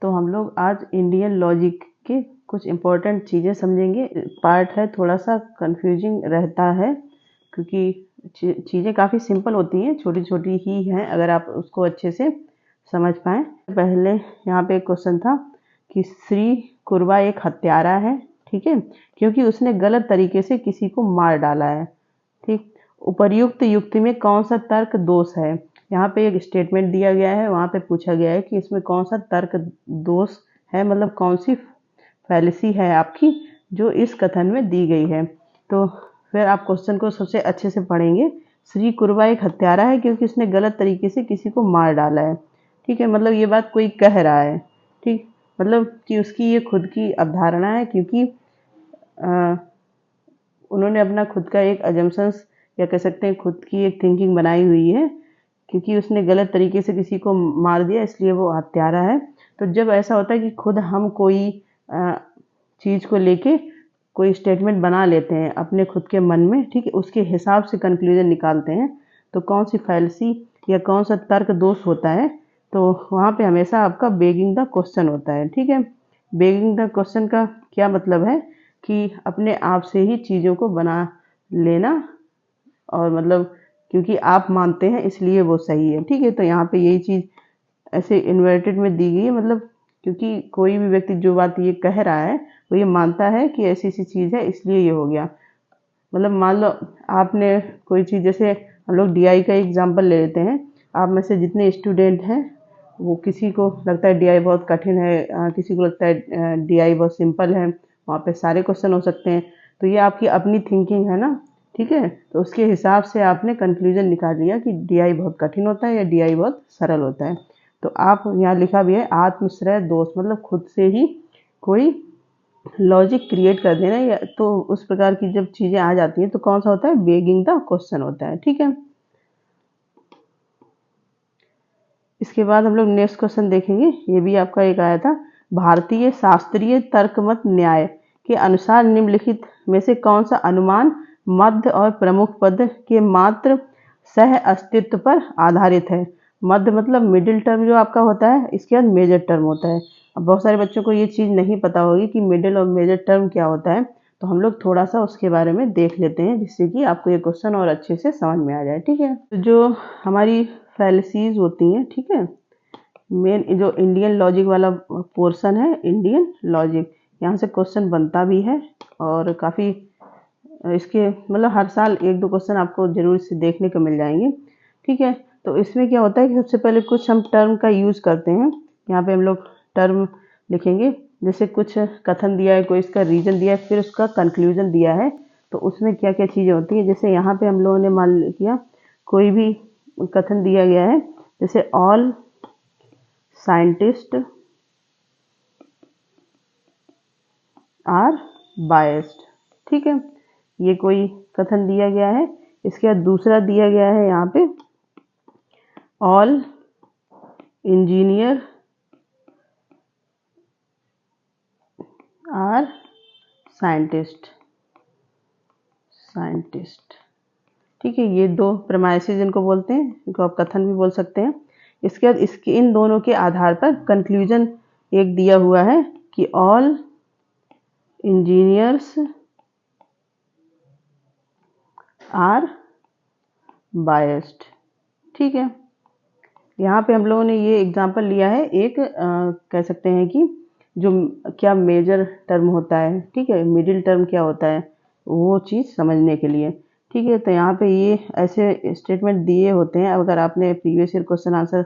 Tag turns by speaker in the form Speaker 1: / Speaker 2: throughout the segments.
Speaker 1: तो हम लोग आज इंडियन लॉजिक के कुछ इम्पोर्टेंट चीज़ें समझेंगे। पार्ट है थोड़ा सा कंफ्यूजिंग रहता है क्योंकि चीज़ें काफ़ी सिंपल होती हैं, छोटी छोटी ही हैं अगर आप उसको अच्छे से समझ पाएँ। पहले यहाँ पे एक क्वेश्चन था कि श्री कुरवा एक हत्यारा है, ठीक है, क्योंकि उसने गलत तरीके से किसी को मार डाला है। ठीक, उपर्युक्त युक्ति में कौन सा तर्क दोष है? यहाँ पे एक स्टेटमेंट दिया गया है, वहाँ पे पूछा गया है कि इसमें कौन सा तर्क दोष है, मतलब कौन सी फैलेसी है आपकी जो इस कथन में दी गई है। तो फिर आप क्वेश्चन को सबसे अच्छे से पढ़ेंगे। श्री कुरवा एक हत्यारा है क्योंकि उसने गलत तरीके से किसी को मार डाला है। ठीक है, मतलब ये बात कोई कह रहा है, ठीक, मतलब कि उसकी ये खुद की अवधारणा है, क्योंकि उन्होंने अपना खुद का एक अजम्पशंस या कह सकते हैं खुद की एक थिंकिंग बनाई हुई है, क्योंकि उसने गलत तरीके से किसी को मार दिया इसलिए वो हत्यारा है। तो जब ऐसा होता है कि खुद हम कोई चीज़ को लेके कोई स्टेटमेंट बना लेते हैं अपने खुद के मन में, ठीक है, उसके हिसाब से कंक्लूजन निकालते हैं, तो कौन सी फैलेसी या कौन सा तर्क दोष होता है, तो वहाँ पे हमेशा आपका बेगिंग द क्वेश्चन होता है। ठीक है, बेगिंग द क्वेश्चन का क्या मतलब है कि अपने आप से ही चीज़ों को बना लेना, और मतलब क्योंकि आप मानते हैं इसलिए वो सही है। ठीक है, तो यहाँ पे यही चीज़ ऐसे इन्वर्टेड में दी गई है, मतलब क्योंकि कोई भी व्यक्ति जो बात ये कह रहा है वो ये मानता है कि ऐसी ऐसी चीज़ है इसलिए ये हो गया। मतलब मान लो आपने कोई चीज़, जैसे हम लोग डीआई का एग्जांपल ले लेते हैं, आप में से जितने स्टूडेंट हैं वो किसी को लगता है डीआई बहुत कठिन है, किसी को लगता है डीआई बहुत सिंपल है, वहाँ पे सारे क्वेश्चन हो सकते हैं। तो ये आपकी अपनी थिंकिंग है ना, ठीक है, तो उसके हिसाब से आपने कंक्लूजन निकाल लिया कि डीआई बहुत कठिन होता है या डीआई बहुत सरल होता है। तो आप यहाँ लिखा भी है आत्मश्रय दोष, मतलब खुद से ही कोई लॉजिक क्रिएट कर देना, या तो उस प्रकार की जब चीज़ें आ जाती हैं तो कौन सा होता है, बेगिंग द क्वेश्चन होता है। ठीक है, इसके बाद हम लोग नेक्स्ट क्वेश्चन देखेंगे। ये भी आपका एक आया था, भारतीय शास्त्रीय तर्कमत न्याय के अनुसार निम्नलिखित में से कौन सा अनुमान मध्य और प्रमुख पद के मात्र सह अस्तित्व पर आधारित है? मध्य मतलब मिडिल टर्म जो आपका होता है, इसके बाद मेजर टर्म होता है। अब बहुत सारे बच्चों को ये चीज़ नहीं पता होगी कि मिडिल और मेजर टर्म क्या होता है, तो हम लोग थोड़ा सा उसके बारे में देख लेते हैं जिससे कि आपको ये क्वेश्चन और अच्छे से समझ में आ जाए। ठीक है, तो जो हमारी फैलेसीज होती हैं, ठीक है, मेन जो इंडियन लॉजिक वाला पोर्शन है, इंडियन लॉजिक, यहाँ से क्वेश्चन बनता भी है और काफ़ी इसके मतलब हर साल एक दो क्वेश्चन आपको जरूर से देखने को मिल जाएंगे। ठीक है, तो इसमें क्या होता है कि सबसे पहले कुछ हम टर्म का यूज़ करते हैं। यहाँ पे हम लोग टर्म लिखेंगे, जैसे कुछ कथन दिया है, कोई इसका रीजन दिया है, फिर उसका कंक्लूजन दिया है, तो उसमें क्या क्या चीज़ें होती हैं। जैसे यहाँ पे हम लोगों ने मान लिया कोई भी कथन दिया गया है, जैसे ऑल साइंटिस्ट आर बायस्ड, ठीक है, ये कोई कथन दिया गया है। इसके बाद दूसरा दिया गया है यहाँ पे, ऑल इंजीनियर आर साइंटिस्ट, ठीक है, ये दो प्रेमाइसेस इनको बोलते हैं, इनको आप कथन भी बोल सकते हैं। इसके बाद इसके इन दोनों के आधार पर कंक्लूजन एक दिया हुआ है कि ऑल इंजीनियर्स आर बायस्ड। ठीक है, यहाँ पे हम लोगों ने ये एग्जांपल लिया है एक कह सकते हैं कि जो क्या मेजर टर्म होता है, ठीक है, मिडिल टर्म क्या होता है, वो चीज़ समझने के लिए। ठीक है, तो यहाँ पे ये ऐसे स्टेटमेंट दिए होते हैं, अगर आपने प्रीवियस ईयर क्वेश्चन आंसर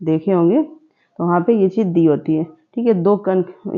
Speaker 1: देखे होंगे तो वहाँ पे ये चीज़ दी होती है। ठीक है,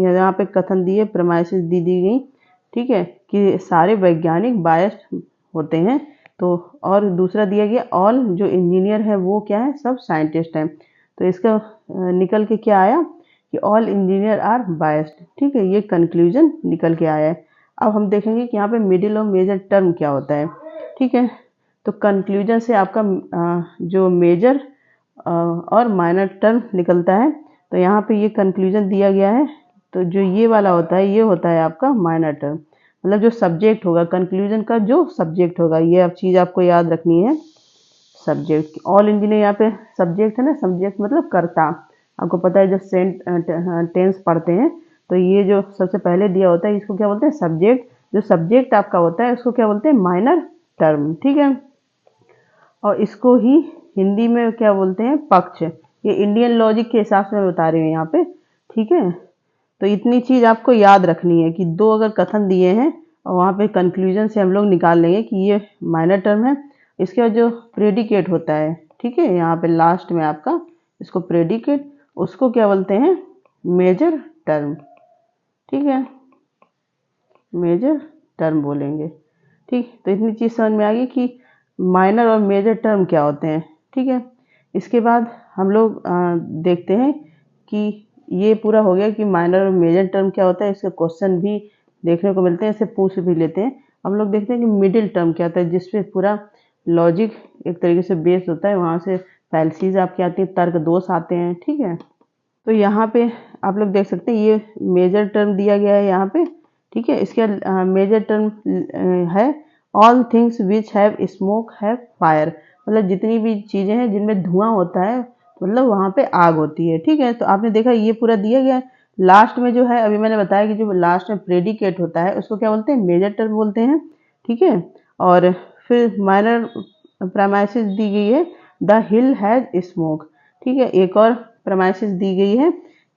Speaker 1: यहाँ पे कथन दिए, प्रेमाइसेस दी गई, ठीक है, कि सारे वैज्ञानिक बायस्ड होते हैं। तो और दूसरा दिया गया ऑल जो इंजीनियर है वो क्या है, सब साइंटिस्ट हैं। तो इसका निकल के क्या आया कि ऑल इंजीनियर आर बायस्ड। ठीक है, ये कंक्लूजन निकल के आया है। अब हम देखेंगे कि यहाँ पे मिडिल और मेजर टर्म क्या होता है। ठीक है, तो कंक्लूजन से आपका जो मेजर और माइनर टर्म निकलता है। तो यहाँ पे ये कंक्लूजन दिया गया है, तो जो ये वाला होता है ये होता है आपका माइनर टर्म, मतलब जो सब्जेक्ट होगा कंक्लूजन का, जो सब्जेक्ट होगा, ये अब चीज़ आपको याद रखनी है, सब्जेक्ट। ऑल इंजीनियर यहाँ पे सब्जेक्ट है ना, सब्जेक्ट मतलब कर्ता, आपको पता है जब टेंस पढ़ते हैं तो ये जो सबसे पहले दिया होता है इसको क्या बोलते हैं, सब्जेक्ट। जो सब्जेक्ट आपका होता है उसको क्या बोलते हैं, माइनर टर्म, ठीक है। और इसको ही हिंदी में क्या बोलते हैं, पक्ष। ये इंडियन लॉजिक के हिसाब से मैं बता रही हूँ यहाँ पे, ठीक है। तो इतनी चीज आपको याद रखनी है कि दो अगर कथन दिए हैं और वहाँ पे कंक्लूजन से हम लोग निकाल लेंगे कि ये माइनर टर्म है। इसके बाद जो प्रेडिकेट होता है, ठीक है, यहाँ पे लास्ट में आपका इसको प्रेडिकेट, उसको क्या बोलते हैं, मेजर टर्म, ठीक है, मेजर टर्म बोलेंगे, ठीक। तो इतनी चीज समझ में आ गई कि माइनर और मेजर टर्म क्या होते हैं, ठीक है। इसके बाद हम लोग देखते हैं कि ये पूरा हो गया कि माइनर और मेजर टर्म क्या होता है। इसके क्वेश्चन भी देखने को मिलते हैं, इसे पूछ भी लेते हैं। हम लोग देखते हैं कि मिडिल टर्म क्या होता है, जिसपे पूरा लॉजिक एक तरीके से बेस्ड होता है। वहाँ से फैल्सीज आपकी आती है, तर्क दोष आते हैं, ठीक है। तो यहाँ पे आप लोग देख सकते हैं ये मेजर टर्म दिया गया है यहाँ पे, ठीक है। इसके मेजर टर्म है all things which have smoke have fire, मतलब जितनी भी चीजें हैं जिनमें धुआं होता है, मतलब वहां पे आग होती है, ठीक है। तो आपने देखा ये पूरा दिया गया है। लास्ट में जो है, अभी मैंने बताया कि जो लास्ट में प्रेडिकेट होता है उसको क्या बोलते हैं, मेजर टर्म बोलते हैं, ठीक है। और फिर माइनर प्रेमाइसिस दी गई है, द हिल हैज स्मोक, ठीक है। एक और प्रेमाइसिस दी गई है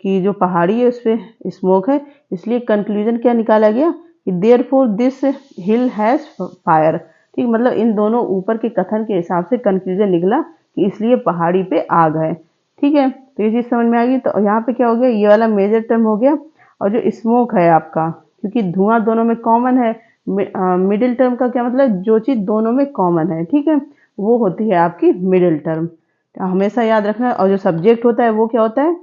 Speaker 1: कि जो पहाड़ी है उस पर स्मोक है, इसलिए कंक्लूजन क्या निकाला गया कि therefore this hill has fire, ठीक। मतलब इन दोनों ऊपर के कथन के हिसाब से कंक्लूजन निकला कि इसलिए पहाड़ी पे आग है, ठीक है। तो ये चीज समझ में आ गई। तो यहाँ पे क्या हो गया, ये वाला मेजर टर्म हो गया। और जो स्मोक है आपका, क्योंकि धुआं दोनों में कॉमन है, मिडिल टर्म का क्या मतलब, जो चीज दोनों में कॉमन है, ठीक है, वो होती है आपकी मिडिल टर्म। तो हमेशा याद रखना है। और जो सब्जेक्ट होता है वो क्या होता है,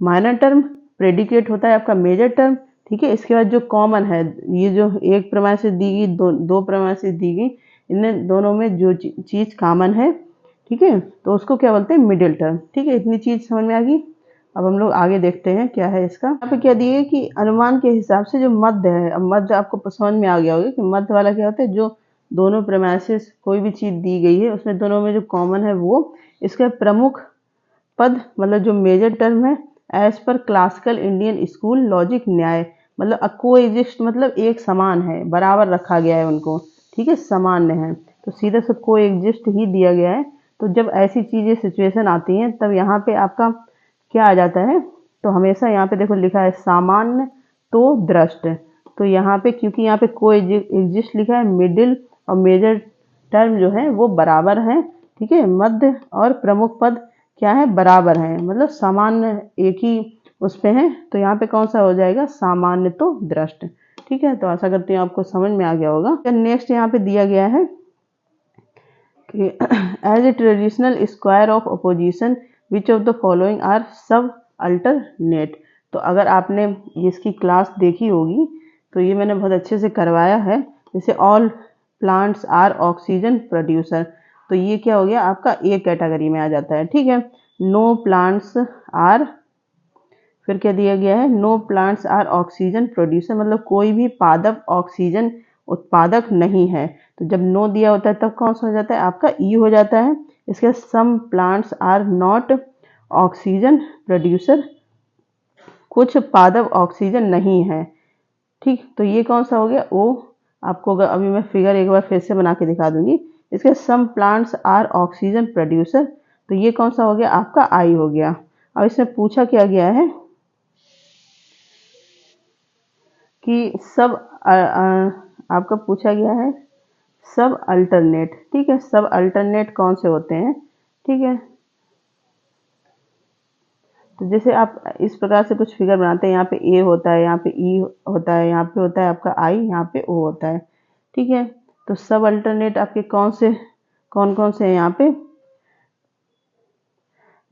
Speaker 1: माइनर टर्म। प्रेडिकेट होता है आपका मेजर टर्म, ठीक है। इसके बाद जो कॉमन है, ये जो एक प्रेमाइसिस दी गई, दो प्रेमाइसिस दी गई, इन दोनों में जो चीज कॉमन है, ठीक है, तो उसको क्या बोलते हैं, मिडिल टर्म, ठीक है। इतनी चीज समझ में आ गई। अब हम लोग आगे देखते हैं क्या है इसका। यहाँ पे क्या दिए है कि अनुमान के हिसाब से जो मध्य है, अब मध्य आपको समझ में आ गया होगा कि मध्य वाला क्या होता है, जो दोनों प्रेमाइसिस कोई भी चीज दी गई है उसमें दोनों में जो कॉमन है वो, इसका प्रमुख पद मतलब जो मेजर टर्म है, as per classical Indian school logic Nyaya, मतलब को एग्जिस्ट, मतलब एक समान है, बराबर रखा गया है उनको, ठीक है, सामान्य है। तो सीधे से को एग्जिस्ट ही दिया गया है। तो जब ऐसी चीजें सिचुएशन आती हैं तब यहाँ पे आपका क्या आ जाता है, तो हमेशा यहाँ पे देखो लिखा है सामान्य तो दृष्ट। तो यहाँ पे क्योंकि यहाँ पे को एग्जिस्ट लिखा है, मिडिल और मेजर टर्म जो है वो बराबर है, ठीक है। मध्य और प्रमुख पद क्या है, बराबर है, मतलब सामान्य एक ही उस पे है। तो यहाँ पे कौन सा हो जाएगा, सामान्य तो दृष्ट, ठीक है। तो आशा करती हूँ आपको समझ में आ गया होगा। नेक्स्ट यहाँ पे दिया गया है कि as a traditional square of opposition which of the following are subalternate. तो अगर आपने इसकी क्लास देखी होगी तो ये मैंने बहुत अच्छे से करवाया है। जैसे all plants are oxygen producer, तो ये क्या हो गया आपका ए कैटेगरी में आ जाता है, ठीक है। नो प्लांट्स आर, फिर क्या दिया गया है, no plants are oxygen producer, मतलब कोई भी पादप ऑक्सीजन उत्पादक नहीं है। तो जब नो दिया होता है तब कौन सा हो जाता है, आपका ई हो जाता है। इसके some plants are not oxygen producer, कुछ पादप ऑक्सीजन नहीं है, ठीक। तो ये कौन सा हो गया, ओ। आपको अगर अभी मैं फिगर एक बार फिर से बना के दिखा दूंगी। इसके some plants are oxygen producer, तो ये कौन सा हो गया आपका आई हो गया। अब इसमें पूछा क्या गया है कि सब आपका पूछा गया है सब अल्टरनेट, ठीक है। सब अल्टरनेट कौन से होते हैं, ठीक है। तो जैसे आप इस प्रकार से कुछ फिगर बनाते हैं, यहाँ पे ए होता है, यहाँ पे ई होता है, यहाँ पे होता है आपका आई, यहाँ पे ओ होता है, ठीक है। तो सब अल्टरनेट आपके कौन कौन से हैं यहाँ पे,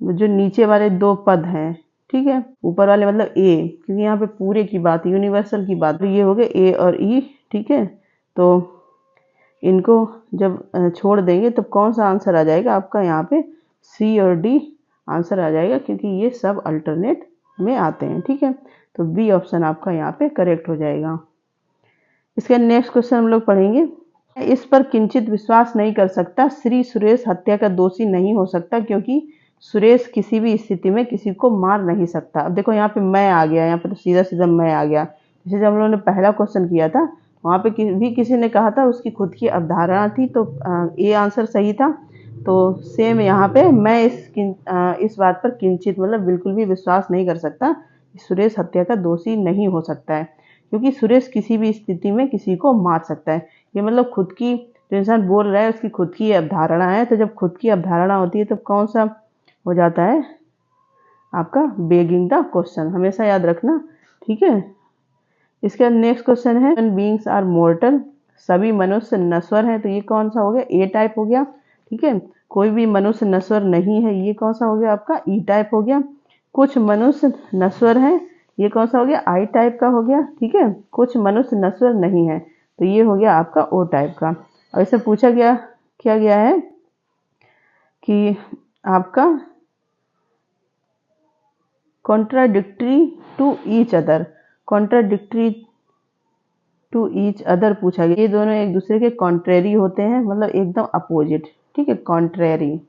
Speaker 1: जो नीचे वाले दो पद हैं, ठीक है। ऊपर वाले मतलब ए, क्योंकि यहाँ पे पूरे की बात, यूनिवर्सल की बात, तो ये हो गए ए और ई, ठीक है। तो इनको जब छोड़ देंगे तो कौन सा आंसर आ जाएगा आपका, यहाँ पे सी और डी आंसर आ जाएगा, क्योंकि ये सब अल्टरनेट में आते हैं, ठीक है। तो बी ऑप्शन आपका यहाँ पे करेक्ट हो जाएगा। इसके नेक्स्ट क्वेश्चन हम लोग पढ़ेंगे। इस पर किंचित विश्वास नहीं कर सकता, श्री सुरेश हत्या का दोषी नहीं हो सकता क्योंकि सुरेश किसी भी स्थिति में किसी को मार नहीं सकता। अब देखो यहाँ पे मैं आ गया, यहाँ पे तो सीधा सीधा मैं आ गया। जैसे जब हम लोगों ने पहला क्वेश्चन किया था वहाँ पे भी किसी ने कहा था उसकी खुद की अवधारणा थी, तो ए आंसर सही था। तो सेम यहाँ पे मैं इस बात पर किंचित मतलब बिल्कुल भी विश्वास नहीं कर सकता कि सुरेश हत्या का दोषी नहीं हो सकता है, क्योंकि सुरेश किसी भी स्थिति में किसी को मार सकता है। ये मतलब खुद की, जो इंसान बोल रहा है उसकी खुद की अवधारणा है, तो जब खुद की अवधारणा होती है तो कौन सा हो जाता है आपका बेगिंग द क्वेश्चन, हमेशा याद रखना, ठीक है। इसके बाद नेक्स्ट क्वेश्चन है बीइंग्स आर मोर्टल, सभी मनुष्य नश्वर हैं, तो ये कौन सा हो गया, ए टाइप हो गया, ठीक है। कोई भी मनुष्य नश्वर नहीं है, ये कौन सा हो गया आपका, ई टाइप हो गया। कुछ मनुष्य नश्वर हैं, ये कौन सा हो गया, आई टाइप का हो गया, ठीक है। कुछ मनुष्य नश्वर नहीं है, तो ये हो गया आपका ओ टाइप का। और इसे पूछा गया क्या गया है कि आपका contradictory to each other, contradictory to each other पूछा गया। ये दोनों एक दूसरे के कॉन्ट्रेरी होते हैं, मतलब एकदम अपोजिट, ठीक है, कॉन्ट्रेरी।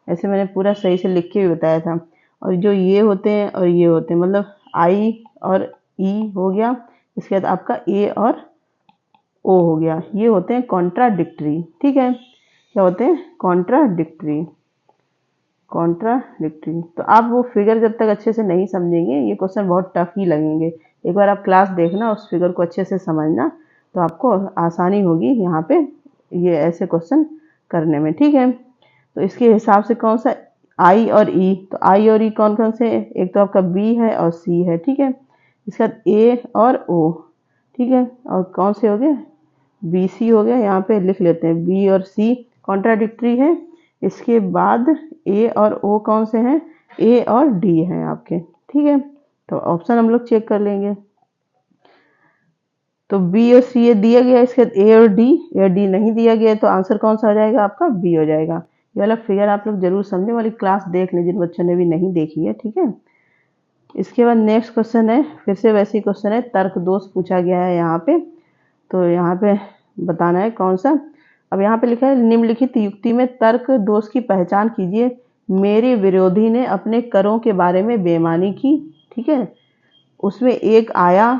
Speaker 1: ऐसे मैंने पूरा सही से लिख के भी बताया था। और जो ये होते हैं और ये होते हैं, मतलब आई और ई हो गया, इसके बाद आपका ए और ओ हो गया, ये होते हैं कॉन्ट्राडिक्टरी, ठीक है। क्या होते हैं, कॉन्ट्राडिक्टरी, कॉन्ट्राडिक्टरी। तो आप वो फिगर जब तक अच्छे से नहीं समझेंगे ये क्वेश्चन बहुत टफ ही लगेंगे। एक बार आप क्लास देखना, उस फिगर को अच्छे से समझना, तो आपको आसानी होगी यहाँ पे ये ऐसे क्वेश्चन करने में, ठीक है। तो इसके हिसाब से कौन सा आई और ई, तो आई और ई कौन कौन से, एक तो आपका बी है और सी है, ठीक है। इसके बाद ए और ओ, ठीक है। और कौन से हो गए, बी सी हो गया, यहाँ पे लिख लेते हैं बी और सी कॉन्ट्राडिक्टरी है। इसके बाद ए और ओ कौन से हैं, ए और डी हैं आपके, ठीक है। तो ऑप्शन हम लोग चेक कर लेंगे। तो बी और सी ए दिया गया, इसके बाद ए और डी नहीं दिया गया, तो आंसर कौन सा हो जाएगा आपका, बी हो जाएगा। ये वाला फिगर आप लोग जरूर समझे, वाली क्लास देख लें जिन बच्चों ने भी नहीं देखी है, ठीक है। इसके बाद नेक्स्ट क्वेश्चन है, फिर से वैसे ही क्वेश्चन है, तर्क दोष पूछा गया है यहाँ पे। तो यहाँ पे बताना है कौन सा। अब यहाँ पे लिखा है निम्नलिखित युक्ति में तर्क दोष की पहचान कीजिए। मेरे विरोधी ने अपने करों के बारे में बेईमानी की, ठीक है। उसमें एक आया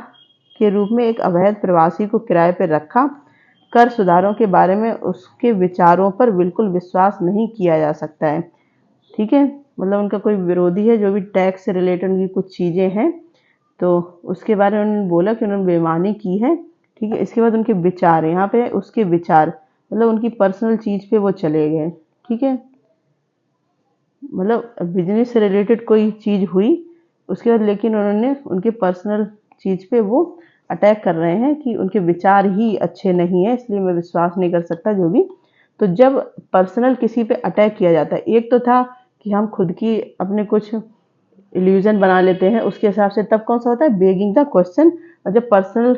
Speaker 1: के रूप में एक अवैध प्रवासी को किराए पर रखा। कर सुधारों के बारे में उसके विचारों पर बिल्कुल विश्वास नहीं किया जा सकता है, ठीक है। मतलब उनका कोई विरोधी है, जो भी टैक्स से रिलेटेड उनकी कुछ चीज़ें हैं, तो उसके बारे में उन्होंने बोला कि उन्होंने बेईमानी की है, ठीक है। इसके बाद उनके विचार, यहाँ पे उसके विचार मतलब उनकी पर्सनल चीज़ पे वो चले गए, ठीक है। मतलब बिजनेस से रिलेटेड कोई चीज़ हुई, उसके बाद लेकिन उन्होंने उनके पर्सनल चीज़ पे वो अटैक कर रहे हैं कि उनके विचार ही अच्छे नहीं है, इसलिए मैं विश्वास नहीं कर सकता जो भी। तो जब पर्सनल किसी पे अटैक किया जाता है, एक तो था कि हम खुद की अपने कुछ इल्यूजन बना लेते हैं, उसके हिसाब से तब कौन सा होता है, बेगिंग द क्वेश्चन। और जब पर्सनल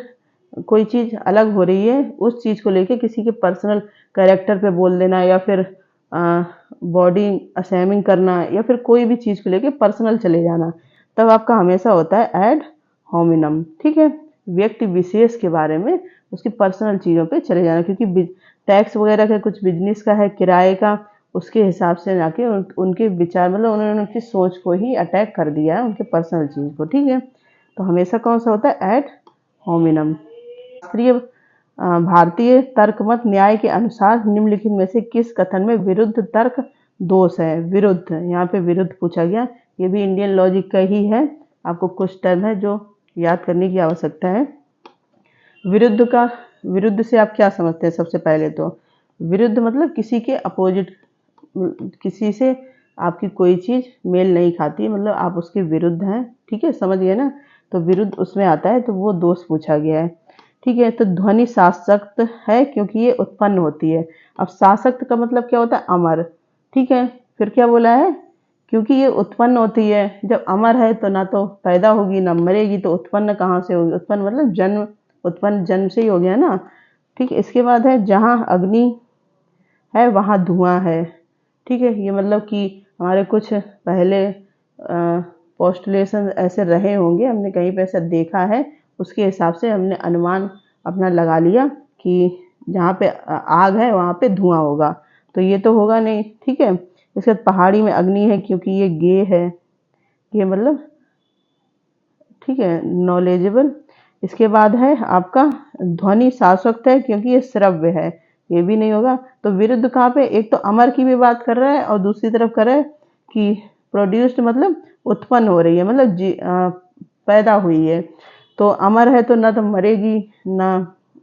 Speaker 1: कोई चीज़ अलग हो रही है, उस चीज़ को लेके किसी के पर्सनल कैरेक्टर पे बोल देना, या फिर बॉडी असेमिंग करना, या फिर कोई भी चीज़ को लेके पर्सनल चले जाना, तब आपका हमेशा होता है एड होमिनम, ठीक है। व्यक्ति विशेष के बारे में उसकी पर्सनल चीज़ों पे चले जाना, क्योंकि टैक्स वगैरह का कुछ बिजनेस का है, किराए का, उसके हिसाब से जाके उनके विचार मतलब उन्होंने उनकी सोच को ही अटैक कर दिया है, उनके पर्सनल चीज़ को, ठीक है। तो हमेशा कौन सा होता है, एड होमिनम। शास्त्रीय भारतीय तर्कमत न्याय के अनुसार निम्नलिखित में से किस कथन में विरुद्ध तर्क दोष है। विरुद्ध, यहाँ पे विरुद्ध पूछा गया, ये भी इंडियन लॉजिक का ही है। आपको कुछ टर्म है जो याद करने की आवश्यकता है। विरुद्ध से आप क्या समझते हैं, सबसे पहले तो विरुद्ध मतलब किसी के अपोजिट, किसी से आपकी कोई चीज़ मेल नहीं खाती, मतलब आप उसके विरुद्ध हैं, ठीक है, समझ गए ना। तो विरुद्ध उसमें आता है, तो वो दोष पूछा गया है, ठीक है। तो ध्वनि साशक्त है क्योंकि ये उत्पन्न होती है। अब साशक्त का मतलब क्या होता है, अमर, ठीक है। फिर क्या बोला है, क्योंकि ये उत्पन्न होती है। जब अमर है तो ना तो पैदा होगी ना मरेगी, तो उत्पन्न कहाँ से होगी, उत्पन्न मतलब जन्म, उत्पन्न जन्म से ही हो गया ना, ठीक है। इसके बाद है जहाँ अग्नि है वहाँ धुआं है, ठीक है। ये मतलब कि हमारे कुछ पहले पोस्टुलेशन ऐसे रहे होंगे, हमने कहीं पे ऐसा देखा है, उसके हिसाब से हमने अनुमान अपना लगा लिया कि जहाँ पे आग है वहाँ पे धुआं होगा, तो ये तो होगा नहीं, ठीक है। इसके बाद पहाड़ी में अग्नि है क्योंकि ये गे है, ये मतलब ठीक है नॉलेजेबल। इसके बाद है आपका ध्वनि शाश्वत है क्योंकि ये श्रव्य है, ये भी नहीं होगा। तो विरुद्ध कहाँ पे, एक तो अमर की भी बात कर रहा है और दूसरी तरफ कर रहा है कि प्रोड्यूस्ड मतलब उत्पन्न हो रही है, मतलब पैदा हुई है। तो अमर है तो ना तो मरेगी ना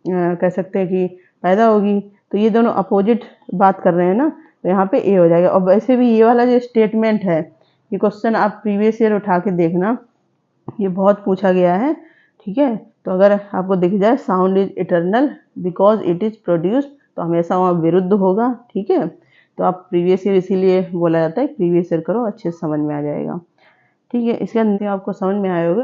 Speaker 1: कह सकते हैं कि पैदा होगी, तो ये दोनों अपोजिट बात कर रहे हैं ना, तो यहाँ पे ए हो जाएगा। और वैसे भी ये वाला जो स्टेटमेंट है, ये क्वेश्चन आप प्रीवियस ईयर उठा के देखना, ये बहुत पूछा गया है, ठीक है। तो अगर आपको दिख जाए sound is eternal because it is produced, तो हमेशा वहाँ विरुद्ध होगा, ठीक है। तो आप प्रीवियस ईयर इसीलिए बोला जाता है प्रीवियस ईयर करो, अच्छे से समझ में आ जाएगा, ठीक है। इसके अंदर आपको समझ में आया होगा।